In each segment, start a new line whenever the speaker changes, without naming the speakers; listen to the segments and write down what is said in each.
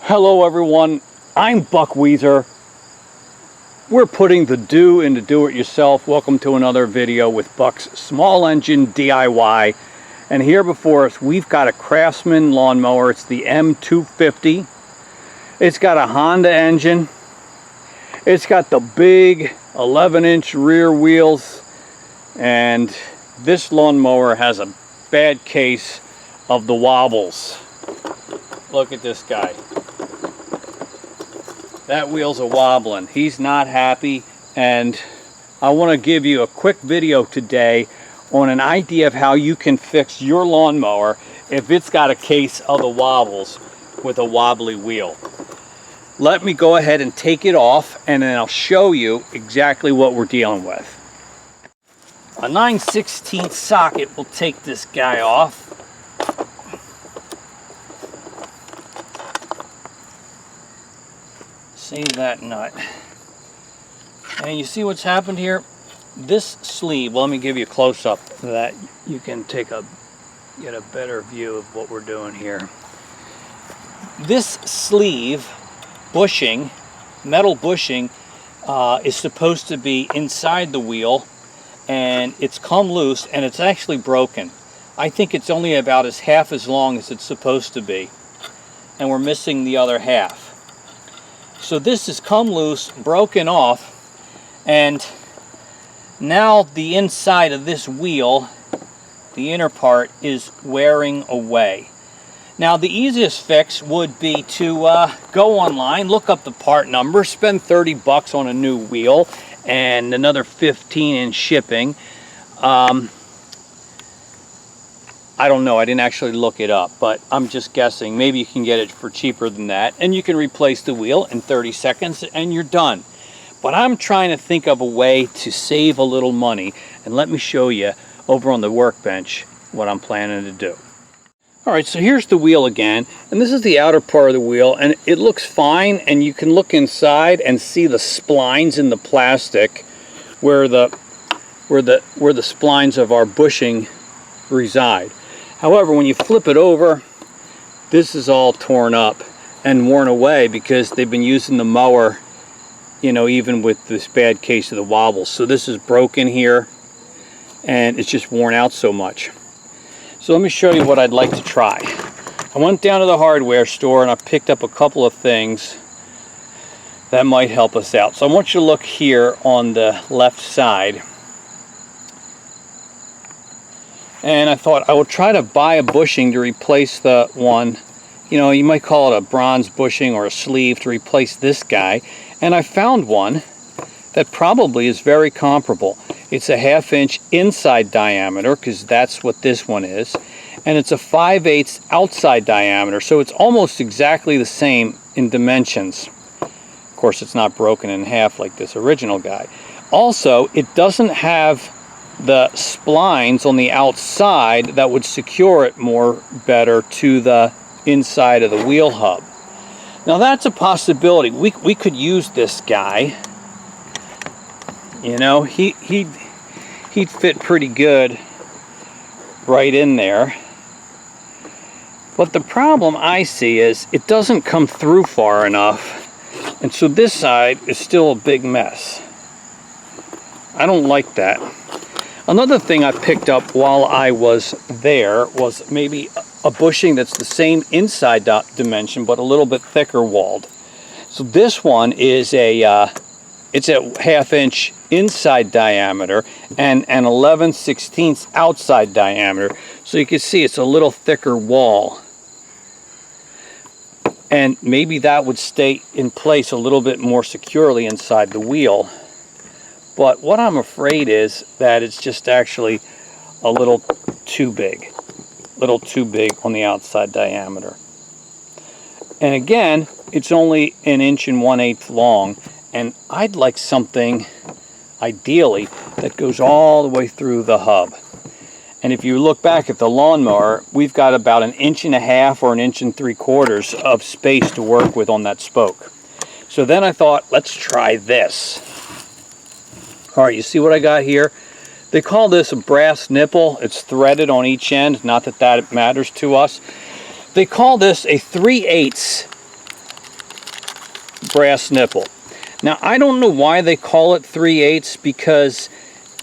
Hello everyone, I'm Buck Weezer. We're putting the do into do-it-yourself. Welcome to another video with Buck's Small Engine DIY. And here before us we've got a Craftsman lawn mower. It's the M250. It's got a Honda engine. It's got the big 11-inch rear wheels. And this lawn mower has a bad case of the wobbles. Look at this guy. That wheel's a wobbling. He's not happy, and I want to give you a quick video today on an idea of how you can fix your lawnmower if it's got a case of the wobbles with a wobbly wheel. Let me go ahead and take it off, and then I'll show you exactly what we're dealing with. A 9/16 socket will take this guy off. Save that nut. And you see what's happened here? This sleeve, well, let me give you a close-up so that you can get a better view of what we're doing here. This sleeve bushing, metal bushing, is supposed to be inside the wheel, and it's come loose and it's actually broken. I think it's only about half as long as it's supposed to be, and we're missing the other half. So this has come loose, broken off, and now the inside of this wheel, the inner part, is wearing away. Now the easiest fix would be to go online, look up the part number, spend 30 bucks on a new wheel and another 15 in shipping. I don't know, I didn't actually look it up, but I'm just guessing. Maybe you can get it for cheaper than that, and you can replace the wheel in 30 seconds and you're done. But I'm trying to think of a way to save a little money, and let me show you over on the workbench what I'm planning to do. Alright, so here's the wheel again, and this is the outer part of the wheel, and it looks fine, and you can look inside and see the splines in the plastic where the splines of our bushing reside. However, when you flip it over, this is all torn up and worn away because they've been using the mower, you know, even with this bad case of the wobbles. So this is broken here, and it's just worn out so much. So let me show you what I'd like to try. I went down to the hardware store and I picked up a couple of things that might help us out. So I want you to look here on the left side. And I thought I would try to buy a bushing to replace the one, you know, you might call it a bronze bushing or a sleeve to replace this guy. And I found one that probably is very comparable. It's a 1/2 inch inside diameter, because that's what this one is. And it's a 5/8 outside diameter, so it's almost exactly the same in dimensions. Of course, it's not broken in half like this original guy. Also, it doesn't have the splines on the outside that would secure it better to the inside of the wheel hub. Now that's a possibility. We could use this guy. You know, he'd fit pretty good right in there. But the problem I see is it doesn't come through far enough, and so this side is still a big mess. I don't like that. Another thing I picked up while I was there was maybe a bushing that's the same inside dimension but a little bit thicker walled. So this one is it's a 1/2 inch inside diameter and an 11/16 outside diameter. So you can see it's a little thicker wall. And maybe that would stay in place a little bit more securely inside the wheel. But what I'm afraid is that it's just actually a little too big on the outside diameter. And again, it's only 1 1/8 long, and I'd like something ideally that goes all the way through the hub. And if you look back at the lawnmower, we've got about 1.5 inches or 1 3/4 of space to work with on that spoke. So then I thought, let's try this. All right, you see what I got here? They call this a brass nipple. It's threaded on each end, not that that matters to us. They call this a 3/8 brass nipple. Now I don't know why they call it 3/8 because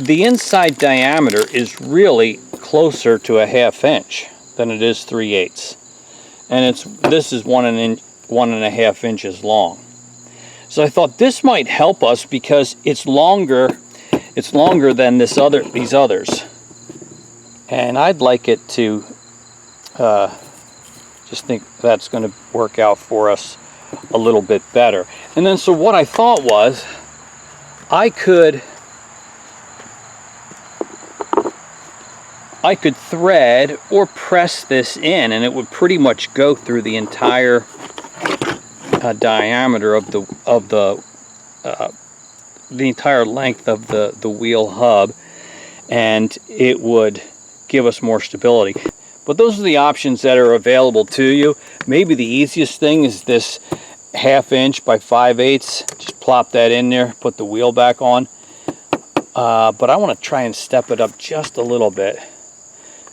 the inside diameter is really closer to a 1/2 inch than it is 3/8, and this is 1.5 inches long. So I thought this might help us because it's longer than these others, and I'd like it to just think that's going to work out for us a little bit better. And then so what I thought was I could thread or press this in, and it would pretty much go through the entire diameter of the entire length of the wheel hub, and it would give us more stability. But those are the options that are available to you. Maybe the easiest thing is this 1/2 inch by 5/8. Just plop that in there, put the wheel back on. But I want to try and step it up just a little bit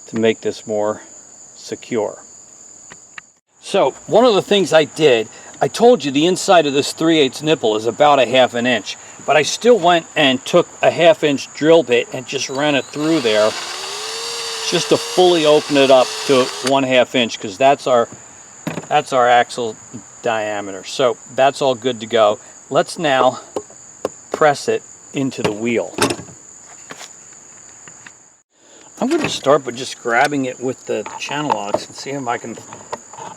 to make this more secure. So one of the things I did, I told you the inside of this 3/8 nipple is about 1/2 inch, but I still went and took a 1/2 inch drill bit and just ran it through there just to fully open it up to 1/2 inch, because that's our axle diameter. So that's all good to go. Let's now press it into the wheel. I'm going to start by just grabbing it with the channel locks and see if I can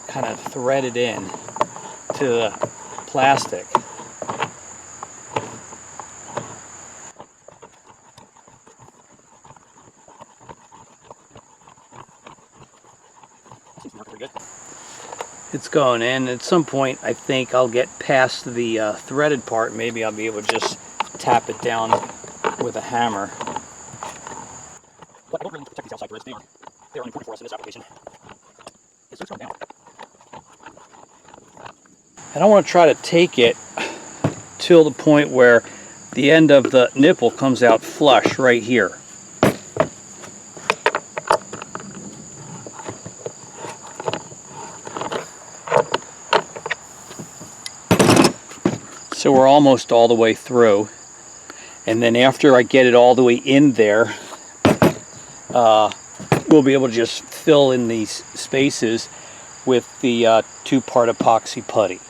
kind of thread it in to the plastic. It's going in. At some point I think I'll get past the threaded part. Maybe I'll be able to just tap it down with a hammer. But I don't really need to protect these outside grids. They're only important for us in this application. It's just going down. And I want to try to take it till the point where the end of the nipple comes out flush right here. So we're almost all the way through, and then after I get it all the way in there, we'll be able to just fill in these spaces with the 2-part epoxy putty.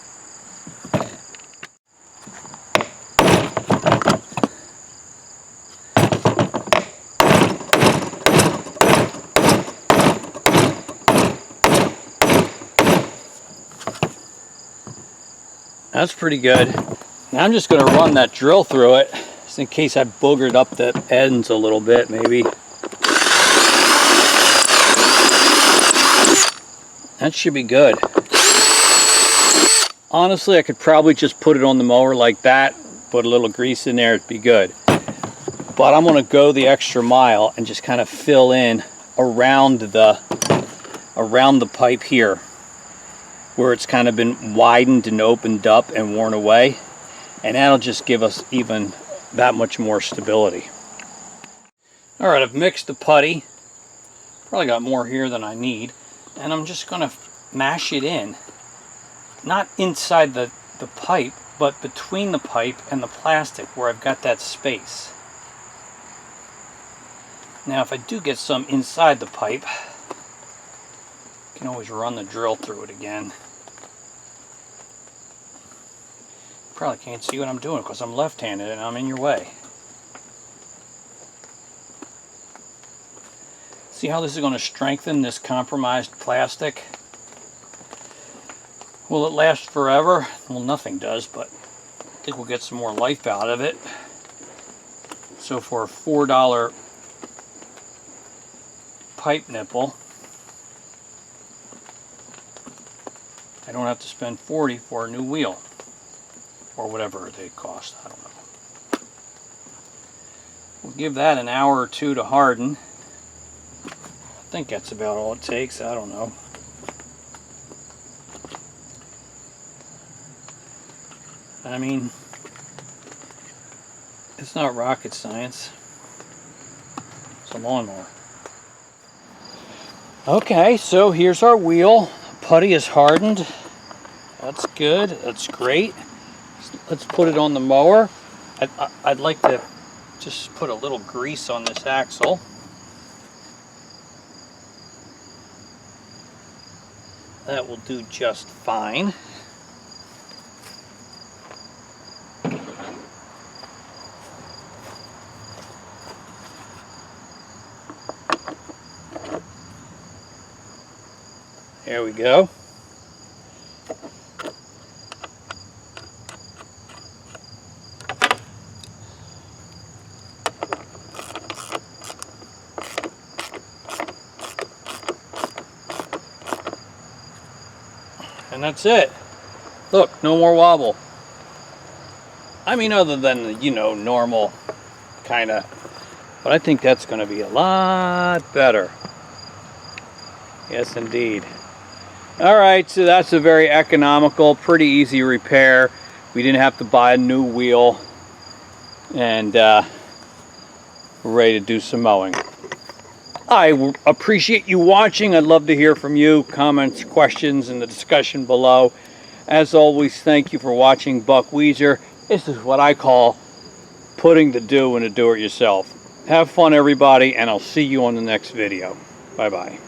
That's pretty good. Now I'm just going to run that drill through it, just in case I boogered up the ends a little bit, maybe. That should be good. Honestly, I could probably just put it on the mower like that, put a little grease in there, it'd be good. But I'm going to go the extra mile and just kind of fill in around the pipe here, where it's kind of been widened and opened up and worn away, and that'll just give us even that much more stability. Alright, I've mixed the putty, probably got more here than I need, and I'm just going to mash it in, not inside the pipe, but between the pipe and the plastic where I've got that space. Now if I do get some inside the pipe, I can always run the drill through it again. Probably can't see what I'm doing because I'm left-handed and I'm in your way. See how this is going to strengthen this compromised plastic? Will it last forever? Well, nothing does, but I think we'll get some more life out of it. So for a $4 pipe nipple, I don't have to spend $40 for a new wheel, or whatever they cost, I don't know. We'll give that an hour or two to harden. I think that's about all it takes, I don't know. I mean, it's not rocket science. It's a lawnmower. Okay, so here's our wheel. Putty is hardened. That's good. That's great. Let's put it on the mower. I'd like to just put a little grease on this axle. That will do just fine. There we go. And that's it. Look, no more wobble. I mean, other than the, you know, normal kind of, but I think that's going to be a lot better. Yes, indeed. All right, so that's a very economical, pretty easy repair. We didn't have to buy a new wheel, and we're ready to do some mowing. I appreciate you watching. I'd love to hear from you. Comments, questions in the discussion below. As always, thank you for watching Buck Weezer. This is what I call putting the do in a do-it-yourself. Have fun, everybody, and I'll see you on the next video. Bye-bye.